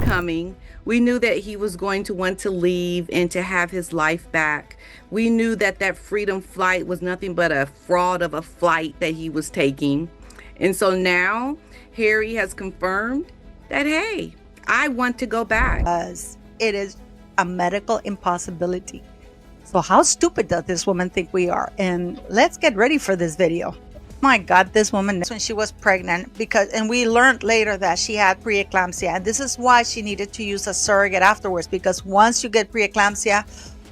coming. We knew that he was going to want to leave and to have his life back. We knew that that freedom flight was nothing but a fraud of a flight that he was taking. And so now Harry has confirmed that, hey, I want to go back. Because it is a medical impossibility. So how stupid does this woman think we are? And let's get ready for this video. My God, this woman, when she was pregnant, and we learned later that she had preeclampsia, and this is why she needed to use a surrogate afterwards, because once you get preeclampsia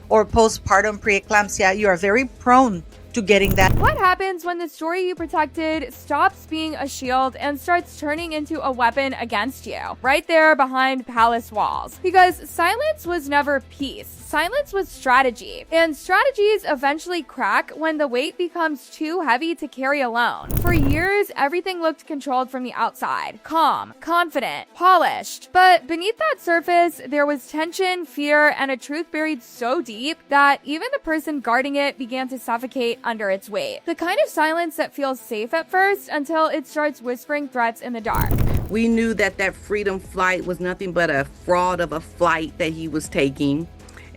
or postpartum preeclampsia, you are very prone to getting that. What happens when the story you protected stops being a shield and starts turning into a weapon against you, right there behind palace walls? Because silence was never peace. Silence was strategy, and strategies eventually crack when the weight becomes too heavy to carry alone. For years, everything looked controlled from the outside, calm, confident, polished. But beneath that surface, there was tension, fear, and a truth buried so deep that even the person guarding it began to suffocate under its weight. The kind of silence that feels safe at first until it starts whispering threats in the dark. We knew that that freedom flight was nothing but a fraud of a flight that he was taking.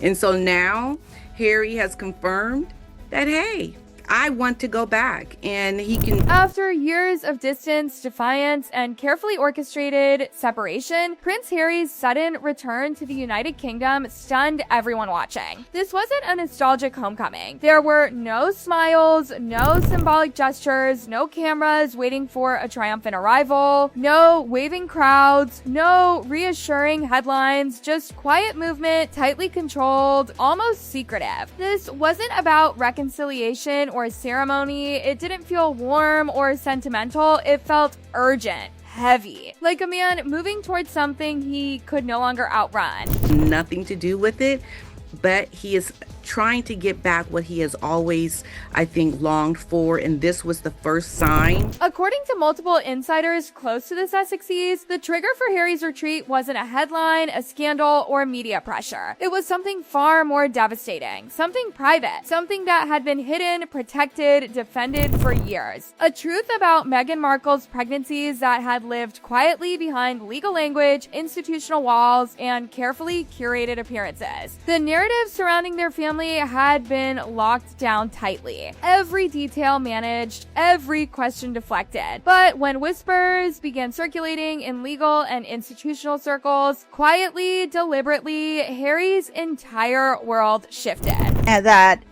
And so now Harry has confirmed that, hey, I want to go back, and he can. After years of distance, defiance, and carefully orchestrated separation, Prince Harry's sudden return to the United Kingdom stunned everyone watching. This wasn't a nostalgic homecoming. There were no smiles, no symbolic gestures, no cameras waiting for a triumphant arrival, no waving crowds, no reassuring headlines, just quiet movement, tightly controlled, almost secretive. This wasn't about reconciliation or ceremony. It didn't feel warm or sentimental. It felt urgent, heavy, like a man moving towards something he could no longer outrun. Nothing to do with it, but he is trying to get back what he has always, I think, longed for, and this was the first sign. According to multiple insiders close to the Sussexes, the trigger for Harry's retreat wasn't a headline, a scandal, or media pressure. It was something far more devastating, something private, something that had been hidden, protected, defended for years. A truth about Meghan Markle's pregnancies that had lived quietly behind legal language, institutional walls, and carefully curated appearances. The narrative surrounding their family had been locked down tightly. Every detail managed, every question deflected. But when whispers began circulating in legal and institutional circles, quietly, deliberately, Harry's entire world shifted. And that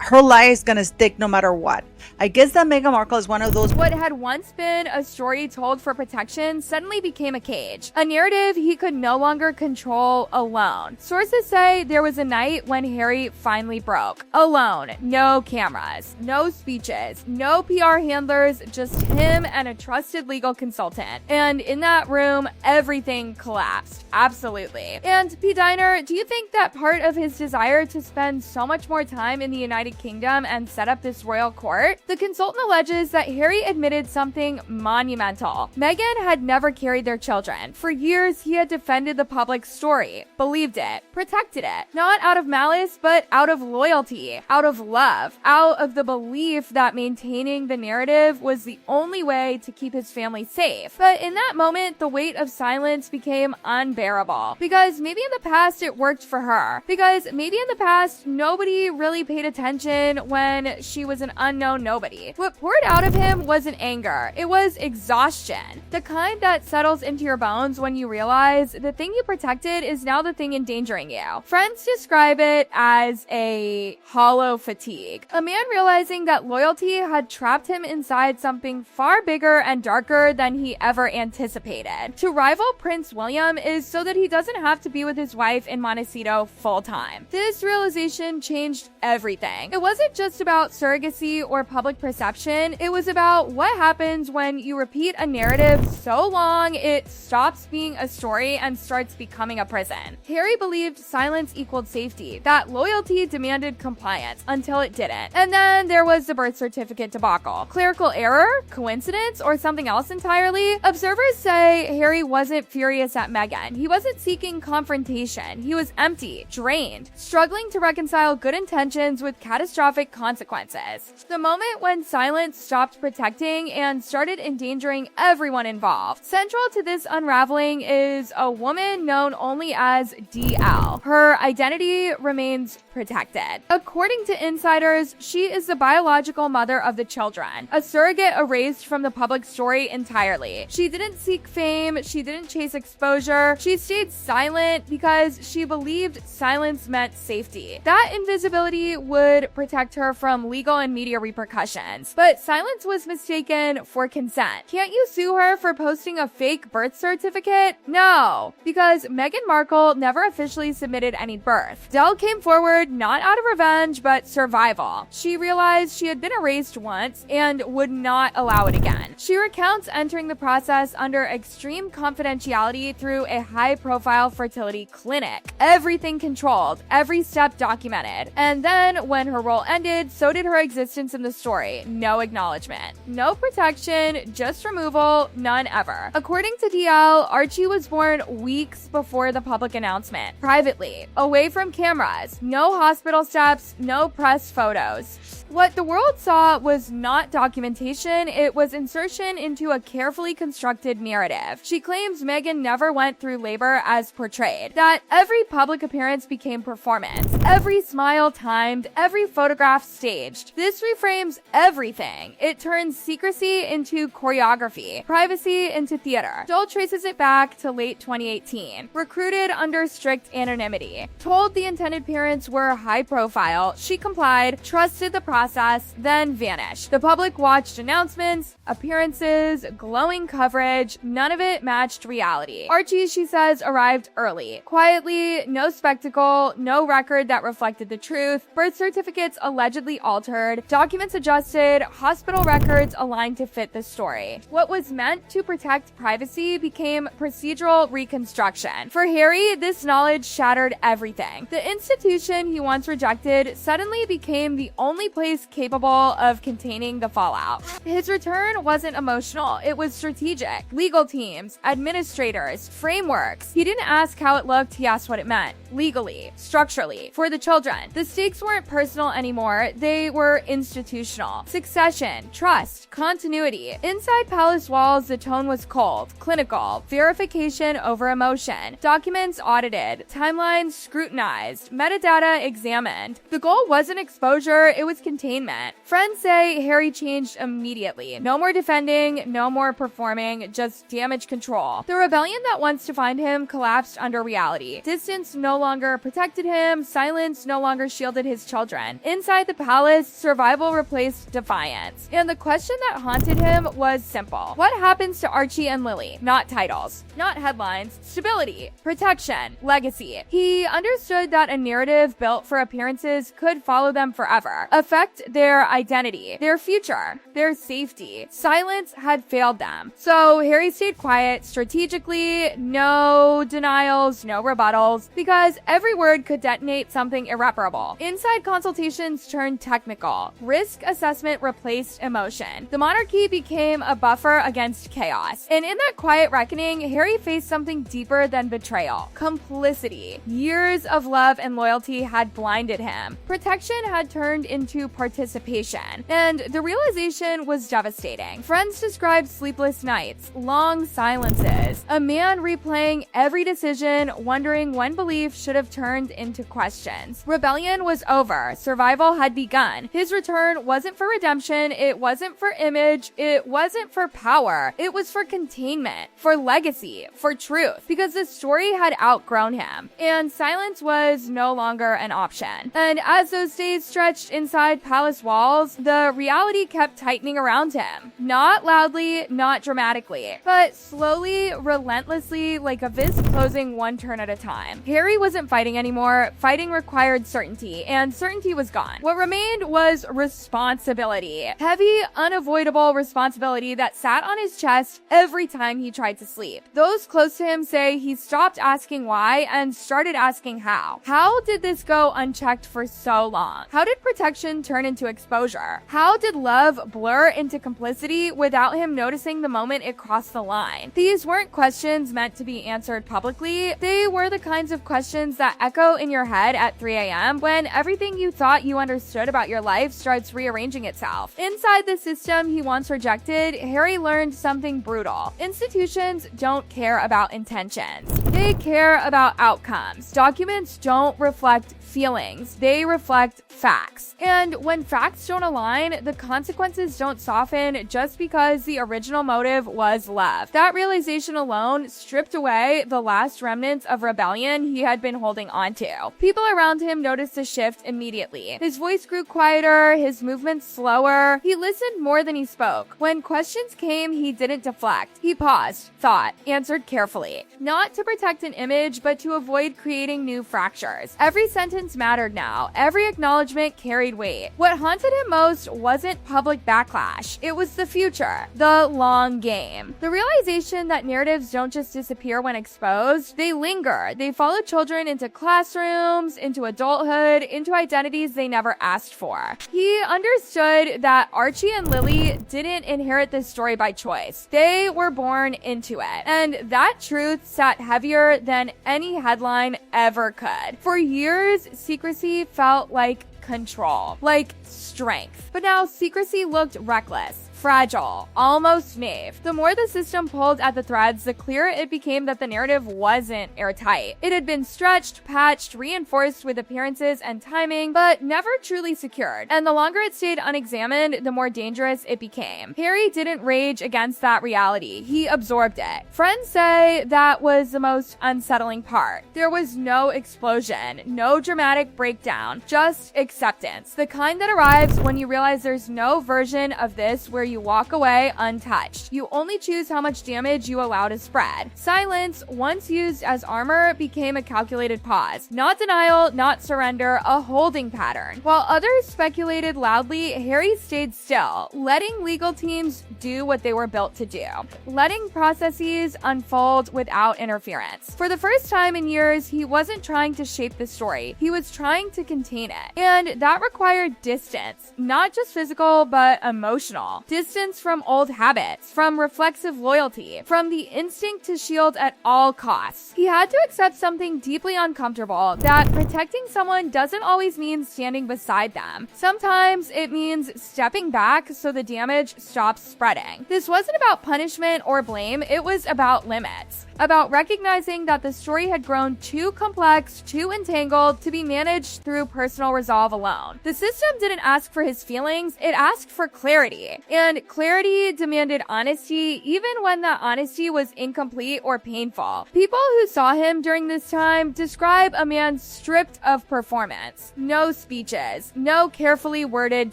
her lie is gonna stick no matter what. I guess that Meghan Markle is one of those. What had once been a story told for protection suddenly became a cage. A narrative he could no longer control alone. Sources say there was a night when Harry finally broke. Alone. No cameras. No speeches. No PR handlers. Just him and a trusted legal consultant. And in that room, everything collapsed. Absolutely. And P. Diner, do you think that part of his desire to spend so much more time in the United Kingdom and set up this royal court? The consultant alleges that Harry admitted something monumental. Meghan had never carried their children. For years, he had defended the public story, believed it, protected it, not out of malice, but out of loyalty, out of love, out of the belief that maintaining the narrative was the only way to keep his family safe. But in that moment, the weight of silence became unbearable. Because maybe in the past it worked for her. Because maybe in the past, nobody really paid attention when she was an unknown nobody. What poured out of him wasn't anger. It was exhaustion. The kind that settles into your bones when you realize the thing you protected is now the thing endangering you. Friends describe it as a hollow fatigue. A man realizing that loyalty had trapped him inside something far bigger and darker than he ever anticipated. To rival Prince William is so that he doesn't have to be with his wife in Montecito full time. This realization changed everything. It wasn't just about surrogacy or public perception. It was about what happens when you repeat a narrative so long it stops being a story and starts becoming a prison. Harry believed silence equaled safety, that loyalty demanded compliance, until it didn't. And then there was the birth certificate debacle. Clerical error? Coincidence? Or something else entirely? Observers say Harry wasn't furious at Meghan. He wasn't seeking confrontation. He was empty, drained, struggling to reconcile good intentions with catastrophic consequences. The moment when silence stopped protecting and started endangering everyone involved. Central to this unraveling is a woman known only as DL. Her identity remains protected. According to insiders, she is the biological mother of the children, a surrogate erased from the public story entirely. She didn't seek fame, she didn't chase exposure, she stayed silent because she believed silence meant safety. That invisibility would protect her from legal and media repercussions, but silence was mistaken for consent. Can't you sue her for posting a fake birth certificate? No, because Meghan Markle never officially submitted any birth. Dell came forward not out of revenge, but survival. She realized she had been erased once and would not allow it again. She recounts entering the process under extreme confidentiality through a high-profile fertility clinic. Everything controlled, every step documented. And then, when her role ended, so did her existence in the story. No acknowledgement. No protection, just removal, none ever. According to DL, Archie was born weeks before the public announcement. Privately, away from cameras, no hospital steps, no press photos. What the world saw was not documentation, it was insertion into a carefully constructed narrative. She claims Meghan never went through labor as portrayed, that every public appearance became performance, every smile timed, every photograph staged. This reframes everything. It turns secrecy into choreography, privacy into theater. Dole traces it back to late 2018. Recruited under strict anonymity. Told the intended parents were high profile, she complied, trusted the process, then vanished. The public watched announcements, appearances, glowing coverage. None of it matched reality. Archie, she says, arrived early. Quietly, no spectacle, no record that reflected the truth, birth certificates allegedly altered, documents adjusted, hospital records aligned to fit the story. What was meant to protect privacy became procedural reconstruction. For Harry, this knowledge shattered everything. The institution he once rejected suddenly became the only place capable of containing the fallout. His return wasn't emotional, it was strategic. Legal teams, administrators, frameworks. He didn't ask how it looked, he asked what it meant. Legally, structurally, for the children. The stakes weren't personal anymore, they were institutional. Succession, trust, continuity. Inside palace walls, the tone was cold, clinical, verification over emotion, documents audited, timelines scrutinized, metadata examined. The goal wasn't exposure, it was containment. Friends say Harry changed immediately. No more defending, no more performing, just damage control. The rebellion that wants to find him collapsed under reality. Distance no longer protected him, silence no longer shielded his children. Inside the palace, survival replaced defiance. And the question that haunted him was simple. What happens to Archie and Lily? Not titles, not headlines, stability, protection, legacy. He understood that a narrative built for appearances could follow them forever, affect their identity, their future, their safety. Silence had failed them. So Harry stayed quiet, strategically, no denials, no rebuttals, because every word could detonate something irreparable. Inside consultations turned technical. Risk assessment replaced emotion. The monarchy became a buffer against chaos. And in that quiet reckoning, Harry faced something deeper than betrayal. Complicity. Years of love and loyalty had blinded him. Protection had turned into participation. And the realization was devastating. Friends described sleepless nights, long silences, a man replaying every decision, wondering when belief should have turned into questions. Rebellion was over. Survival had begun. His return wasn't for redemption. It wasn't for image. It wasn't for power. It was for containment, for legacy, for truth, because the story had outgrown him. And silence was no longer an option. And as those days stretched inside palace walls, the reality kept tightening around him. Not loudly, not dramatically, but slowly, relentlessly, like a vis closing one turn at a time. Harry wasn't fighting anymore. Fighting required certainty, and certainty was gone. What remained was responsibility. Heavy, unavoidable responsibility that sat on his chest every time he tried to sleep. Those close to him say he stopped asking why and started asking how. How did this go unchecked for so long? How did protection turn into exposure? How did love blur into complicity without him noticing the moment it crossed the line? These weren't questions meant to be answered publicly. They were the kinds of questions that echo in your head at 3 a.m. when everything you thought you understood about your life starts rearranging itself. Inside the system he once rejected, Harry learned something brutal. Institutions don't care about intentions. They care about outcomes. Documents don't reflect feelings. They reflect facts. And when facts don't align, the consequences don't soften just because the original motive was love. That realization alone stripped away the last remnants of rebellion he had been holding onto. People around him noticed a shift immediately. His voice grew quieter, his movements slower. He listened more than he spoke. When questions came, he didn't deflect. He paused, thought, answered carefully. Not to protect an image, but to avoid creating new fractures. Every sentence mattered now. Every acknowledgement carried weight. What haunted him most wasn't public backlash. It was the future, the long game. The realization that narratives don't just disappear when exposed, they linger. They follow children into classrooms, into adulthood, into identities they never asked for. He understood that Archie and Lily didn't inherit this story by choice. They were born into it. And that truth sat heavier than any headline ever could. For years, secrecy felt like control, like strength. But now secrecy looked reckless, fragile, almost naive. The more the system pulled at the threads, the clearer it became that the narrative wasn't airtight. It had been stretched, patched, reinforced with appearances and timing, but never truly secured. And the longer it stayed unexamined, the more dangerous it became. Harry didn't rage against that reality. He absorbed it. Friends say that was the most unsettling part. There was no explosion, no dramatic breakdown, just acceptance. The kind that arrives when you realize there's no version of this where you walk away untouched. You only choose how much damage you allow to spread. Silence, once used as armor, became a calculated pause. Not denial, not surrender, a holding pattern. While others speculated loudly, Harry stayed still, letting legal teams do what they were built to do. Letting processes unfold without interference. For the first time in years, he wasn't trying to shape the story. He was trying to contain it. And that required distance. Not just physical, but emotional. Distance from old habits, from reflexive loyalty, from the instinct to shield at all costs. He had to accept something deeply uncomfortable, that protecting someone doesn't always mean standing beside them. Sometimes it means stepping back so the damage stops spreading. This wasn't about punishment or blame, it was about limits. About recognizing that the story had grown too complex, too entangled to be managed through personal resolve alone. The system didn't ask for his feelings, it asked for clarity. And clarity demanded honesty, even when that honesty was incomplete or painful. People who saw him during this time describe a man stripped of performance. No speeches, no carefully worded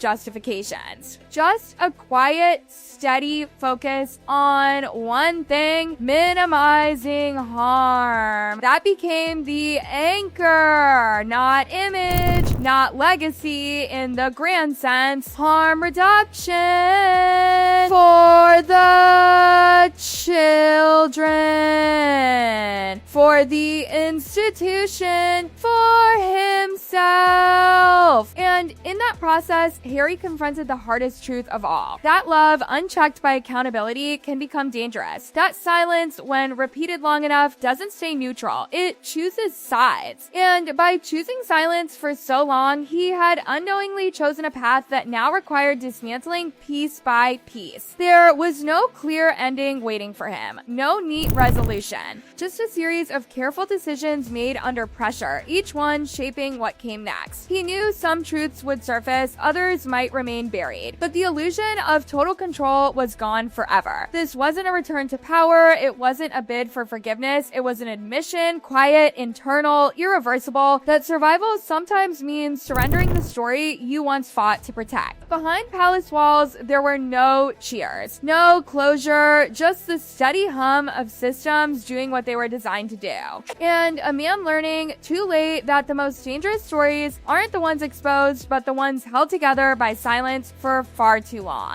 justifications. Just a quiet, steady focus on one thing, minimizing harm. That became the anchor, not image, not legacy in the grand sense. Harm reduction for the children, for the institution, for himself. And in that process, Harry confronted the hardest truth of all. That love, unchecked by accountability, can become dangerous. That silence, when repeated long enough, doesn't stay neutral. It chooses sides. And by choosing silence for so long, he had unknowingly chosen a path that now required dismantling piece by piece. There was no clear ending waiting for him. No neat resolution. Just a series of careful decisions made under pressure, each one shaping what came next. He knew some truths would surface, others might remain buried. But the illusion of total control was gone forever. This wasn't a return to power, it wasn't a bid for forgiveness, it was an admission, quiet, internal, irreversible, that survival sometimes means surrendering the story you once fought to protect. Behind palace walls, there were no cheers, no closure, just the steady hum of systems doing what they were designed to do. And a man learning too late that the most dangerous stories aren't the ones exposed, but the ones held together by silence for far too long.